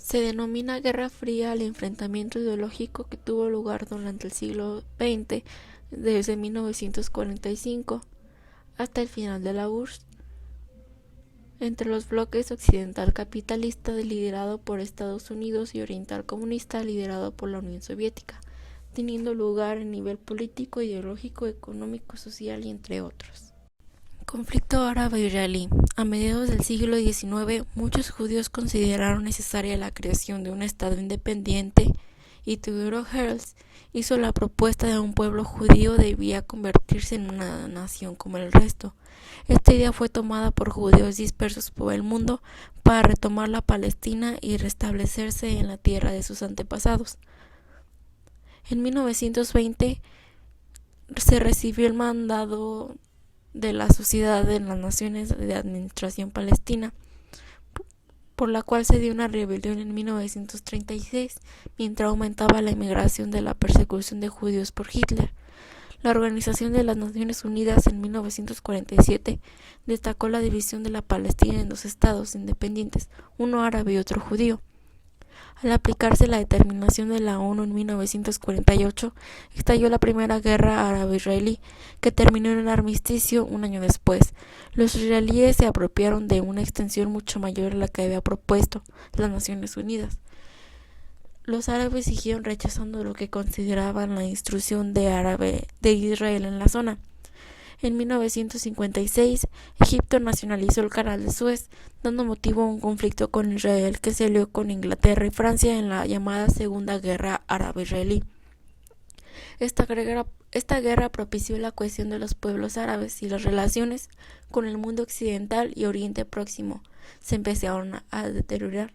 Se denomina Guerra Fría al enfrentamiento ideológico que tuvo lugar durante el siglo XX, desde 1945 hasta el final de la URSS, entre los bloques occidental capitalista liderado por Estados Unidos y oriental comunista liderado por la Unión Soviética, teniendo lugar a nivel político, ideológico, económico, social y entre otros. Conflicto árabe-israelí. A mediados del siglo XIX, muchos judíos consideraron necesaria la creación de un Estado independiente y Theodor Herzl hizo la propuesta de un pueblo judío debía convertirse en una nación como el resto. Esta idea fue tomada por judíos dispersos por el mundo para retomar la Palestina y restablecerse en la tierra de sus antepasados. En 1920 se recibió el mandato de la Sociedad de las Naciones de Administración Palestina, por la cual se dio una rebelión en 1936, mientras aumentaba la emigración de la persecución de judíos por Hitler. La Organización de las Naciones Unidas en 1947 destacó la división de la Palestina en dos estados independientes, uno árabe y otro judío. Al aplicarse la determinación de la ONU en 1948, estalló la primera guerra árabe-israelí, que terminó en un armisticio un año después. Los israelíes se apropiaron de una extensión mucho mayor a la que había propuesto las Naciones Unidas. Los árabes siguieron rechazando lo que consideraban la intrusión de Israel en la zona. En 1956, Egipto nacionalizó el Canal de Suez, dando motivo a un conflicto con Israel que se alió con Inglaterra y Francia en la llamada Segunda Guerra Árabe-Israelí. Esta guerra propició la cohesión de los pueblos árabes y las relaciones con el mundo occidental y Oriente Próximo se empezaron a deteriorar.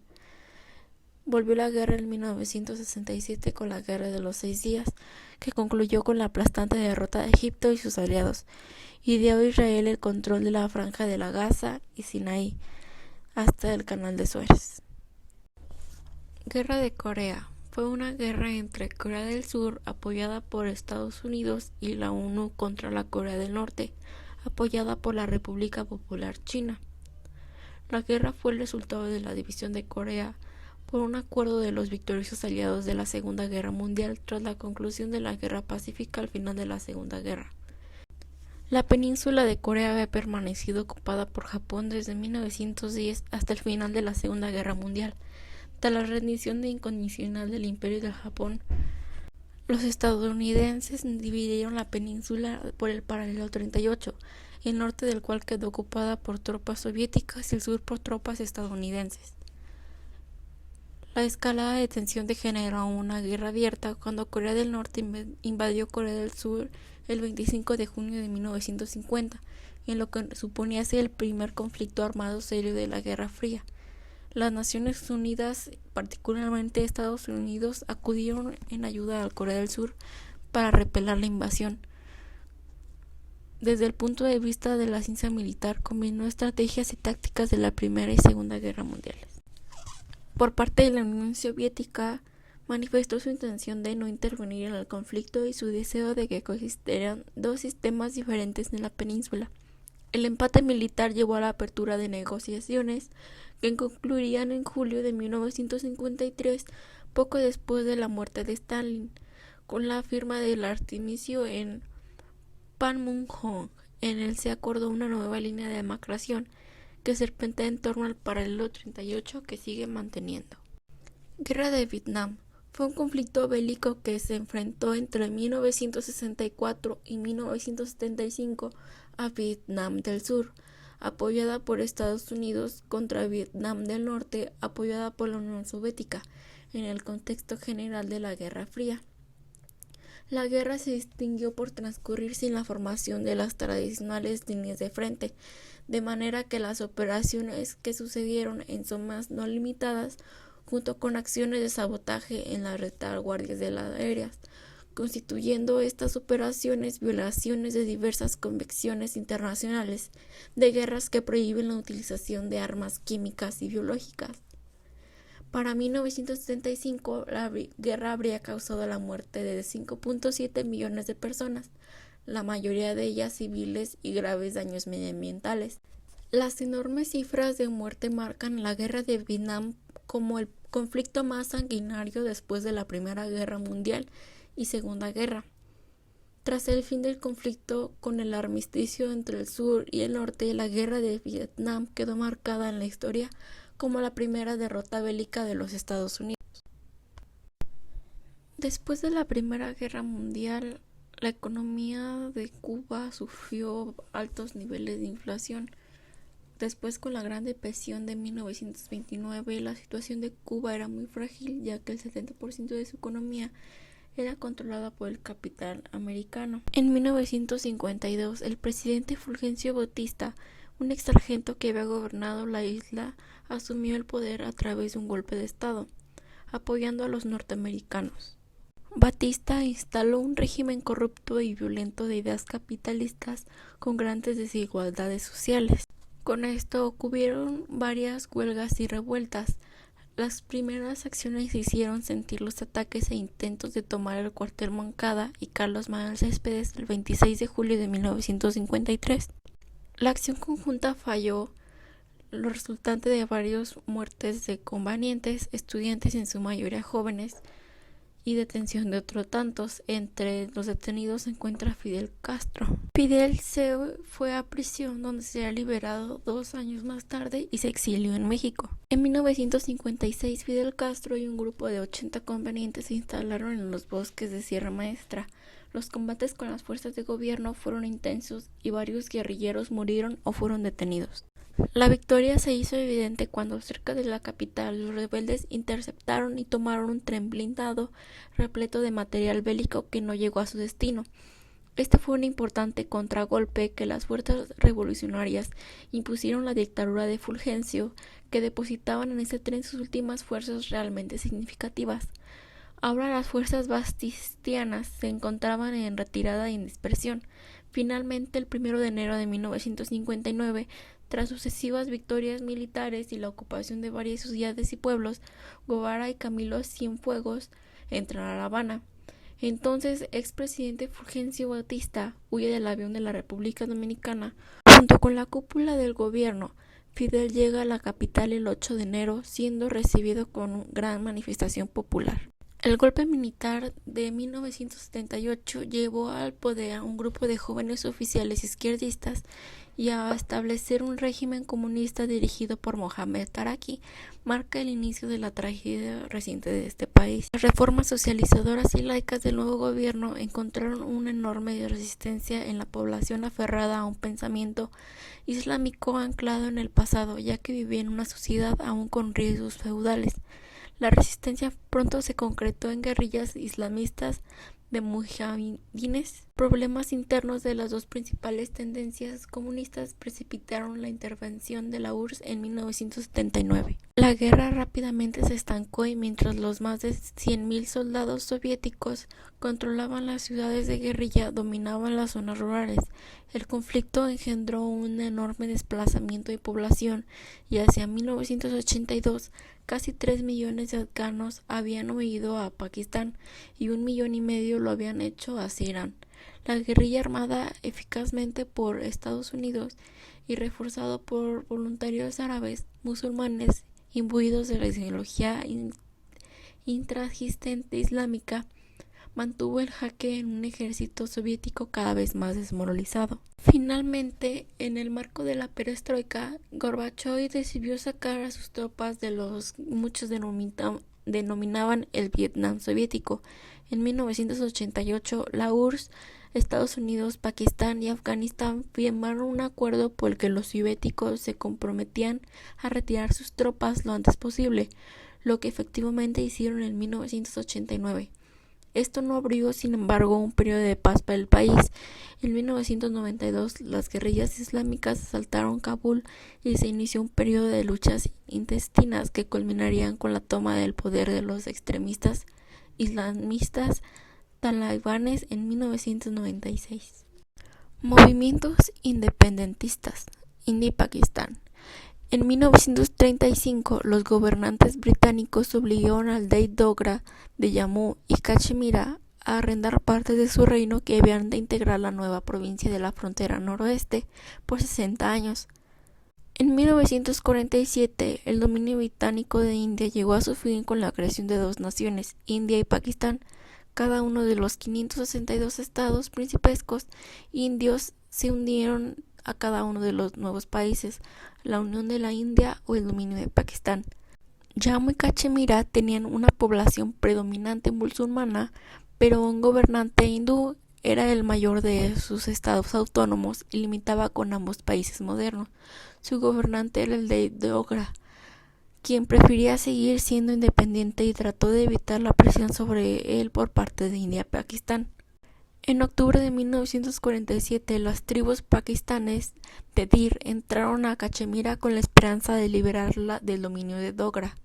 Volvió la guerra en 1967 con la Guerra de los 6 días, que concluyó con la aplastante derrota de Egipto y sus aliados, y dio a Israel el control de la Franja de la Gaza y Sinaí, hasta el Canal de Suez. Guerra de Corea. Fue una guerra entre Corea del Sur, apoyada por Estados Unidos, y la ONU contra la Corea del Norte, apoyada por la República Popular China. La guerra fue el resultado de la división de Corea por un acuerdo de los victoriosos aliados de la Segunda Guerra Mundial tras la conclusión de la Guerra Pacífica al final de la Segunda Guerra. La península de Corea había permanecido ocupada por Japón desde 1910 hasta el final de la Segunda Guerra Mundial. Tras la rendición incondicional del Imperio del Japón, los estadounidenses dividieron la península por el paralelo 38, el norte del cual quedó ocupada por tropas soviéticas y el sur por tropas estadounidenses. La escalada de tensión degeneró en una guerra abierta cuando Corea del Norte invadió Corea del Sur el 25 de junio de 1950, en lo que suponía ser el primer conflicto armado serio de la Guerra Fría. Las Naciones Unidas, particularmente Estados Unidos, acudieron en ayuda a Corea del Sur para repeler la invasión. Desde el punto de vista de la ciencia militar, combinó estrategias y tácticas de la Primera y Segunda Guerra Mundiales. Por parte de la Unión Soviética, manifestó su intención de no intervenir en el conflicto y su deseo de que coexistieran dos sistemas diferentes en la península. El empate militar llevó a la apertura de negociaciones que concluirían en julio de 1953, poco después de la muerte de Stalin, con la firma del armisticio en Panmunjom. En él se acordó una nueva línea de demarcación que serpentea en torno al paralelo 38 que sigue manteniendo. Guerra de Vietnam. Fue un conflicto bélico que se enfrentó entre 1964 y 1975 a Vietnam del Sur, apoyada por Estados Unidos, contra Vietnam del Norte, apoyada por la Unión Soviética, en el contexto general de la Guerra Fría. La guerra se distinguió por transcurrir sin la formación de las tradicionales líneas de frente, de manera que las operaciones que sucedieron en zonas no limitadas, junto con acciones de sabotaje en las retaguardias de las aéreas, constituyendo estas operaciones violaciones de diversas convenciones internacionales de guerras que prohíben la utilización de armas químicas y biológicas. Para 1975, la guerra habría causado la muerte de 5.7 millones de personas, la mayoría de ellas civiles, y graves daños medioambientales. Las enormes cifras de muerte marcan la guerra de Vietnam como el conflicto más sanguinario después de la Primera Guerra Mundial y Segunda Guerra. Tras el fin del conflicto con el armisticio entre el sur y el norte, la guerra de Vietnam quedó marcada en la historia como la primera derrota bélica de los Estados Unidos. Después de la Primera Guerra Mundial, la economía de Cuba sufrió altos niveles de inflación. Después, con la Gran Depresión de 1929, la situación de Cuba era muy frágil, ya que el 70% de su economía era controlada por el capital americano. En 1952, el presidente Fulgencio Batista, un ex sargento que había gobernado la isla, asumió el poder a través de un golpe de Estado, apoyando a los norteamericanos. Batista instaló un régimen corrupto y violento de ideas capitalistas con grandes desigualdades sociales. Con esto ocurrieron varias huelgas y revueltas. Las primeras acciones hicieron sentir los ataques e intentos de tomar el cuartel Moncada y Carlos Manuel Céspedes el 26 de julio de 1953. La acción conjunta falló, lo resultante de varias muertes de combatientes, estudiantes en su mayoría jóvenes, y detención de otros tantos. Entre los detenidos se encuentra Fidel Castro. Fidel se fue a prisión, donde será liberado 2 años más tarde y se exilió en México. En 1956, Fidel Castro y un grupo de 80 convenientes se instalaron en los bosques de Sierra Maestra. Los combates con las fuerzas de gobierno fueron intensos y varios guerrilleros murieron o fueron detenidos. La victoria se hizo evidente cuando cerca de la capital los rebeldes interceptaron y tomaron un tren blindado repleto de material bélico que no llegó a su destino. Este fue un importante contragolpe que las fuerzas revolucionarias impusieron la dictadura de Fulgencio, que depositaban en este tren sus últimas fuerzas realmente significativas. Ahora las fuerzas bastistianas se encontraban en retirada y en dispersión. Finalmente, el 1 de enero de 1959, tras sucesivas victorias militares y la ocupación de varias ciudades y pueblos, Guevara y Camilo Cienfuegos entran a La Habana. Entonces, expresidente Fulgencio Batista huye del avión de la República Dominicana. Junto con la cúpula del gobierno, Fidel llega a la capital el 8 de enero, siendo recibido con una gran manifestación popular. El golpe militar de 1978 llevó al poder a un grupo de jóvenes oficiales izquierdistas y a establecer un régimen comunista dirigido por Mohamed Taraki. Marca el inicio de la tragedia reciente de este país. Las reformas socializadoras y laicas del nuevo gobierno encontraron una enorme resistencia en la población aferrada a un pensamiento islámico anclado en el pasado, ya que vivía en una sociedad aún con riesgos feudales. La resistencia pronto se concretó en guerrillas islamistas de mujahidines. Problemas internos de las dos principales tendencias comunistas precipitaron la intervención de la URSS en 1979. La guerra rápidamente se estancó y mientras los más de 100.000 soldados soviéticos controlaban las ciudades de guerrilla, dominaban las zonas rurales. El conflicto engendró un enorme desplazamiento de población y hacia 1982 casi 3 millones de afganos habían huido a Pakistán y 1,5 millones lo habían hecho hacia Irán. La guerrilla, armada eficazmente por Estados Unidos y reforzado por voluntarios árabes musulmanes imbuidos de la ideología intransigente islámica, mantuvo el jaque en un ejército soviético cada vez más desmoralizado. Finalmente, en el marco de la perestroika, Gorbachov decidió sacar a sus tropas de los que muchos denominaban el Vietnam soviético. En 1988, la URSS, Estados Unidos, Pakistán y Afganistán firmaron un acuerdo por el que los soviéticos se comprometían a retirar sus tropas lo antes posible, lo que efectivamente hicieron en 1989. Esto no abrió, sin embargo, un periodo de paz para el país. En 1992, las guerrillas islámicas asaltaron Kabul y se inició un periodo de luchas intestinas que culminarían con la toma del poder de los extremistas islamistas talibanes en 1996. Movimientos independentistas. India y Pakistán. En 1935, los gobernantes británicos obligaron al Dey Dogra de Jammu y Cachemira a arrendar partes de su reino que habían de integrar la nueva provincia de la frontera noroeste por 60 años. En 1947, el dominio británico de India llegó a su fin con la creación de dos naciones, India y Pakistán. Cada uno de los 562 estados principescos indios se unieron a cada uno de los nuevos países, la Unión de la India o el dominio de Pakistán. Jammu y Cachemira tenían una población predominante musulmana, pero un gobernante hindú era el mayor de sus estados autónomos y limitaba con ambos países modernos. Su gobernante era el de Dogra, quien prefería seguir siendo independiente y trató de evitar la presión sobre él por parte de India y Pakistán. En octubre de 1947, las tribus pakistanes de Dir entraron a Cachemira con la esperanza de liberarla del dominio de Dogra.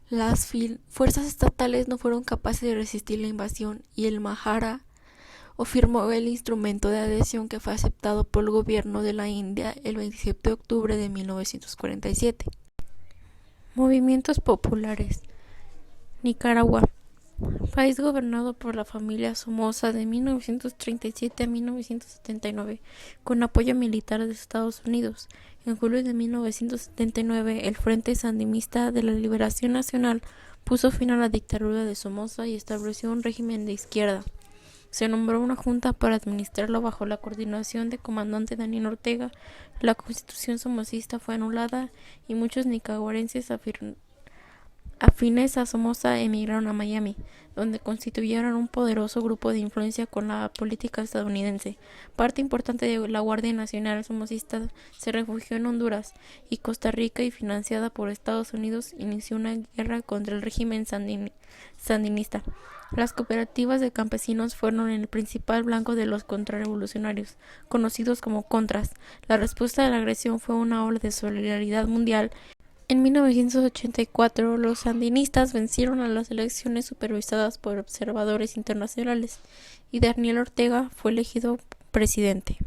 Las fuerzas estatales no fueron capaces de resistir la invasión y el Mahara firmó el instrumento de adhesión que fue aceptado por el gobierno de la India el 27 de octubre de 1947. Movimientos populares. Nicaragua. País gobernado por la familia Somoza de 1937 a 1979, con apoyo militar de Estados Unidos. En julio de 1979, el Frente Sandinista de la Liberación Nacional puso fin a la dictadura de Somoza y estableció un régimen de izquierda. Se nombró una junta para administrarlo bajo la coordinación del comandante Daniel Ortega. La constitución somocista fue anulada y muchos nicaragüenses afines a Somoza emigraron a Miami, donde constituyeron un poderoso grupo de influencia con la política estadounidense. Parte importante de la Guardia Nacional somocista se refugió en Honduras y Costa Rica y, financiada por Estados Unidos, inició una guerra contra el régimen sandinista. Las cooperativas de campesinos fueron el principal blanco de los contrarrevolucionarios, conocidos como Contras. La respuesta a la agresión fue una ola de solidaridad mundial. En 1984, los sandinistas vencieron a las elecciones supervisadas por observadores internacionales y Daniel Ortega fue elegido presidente.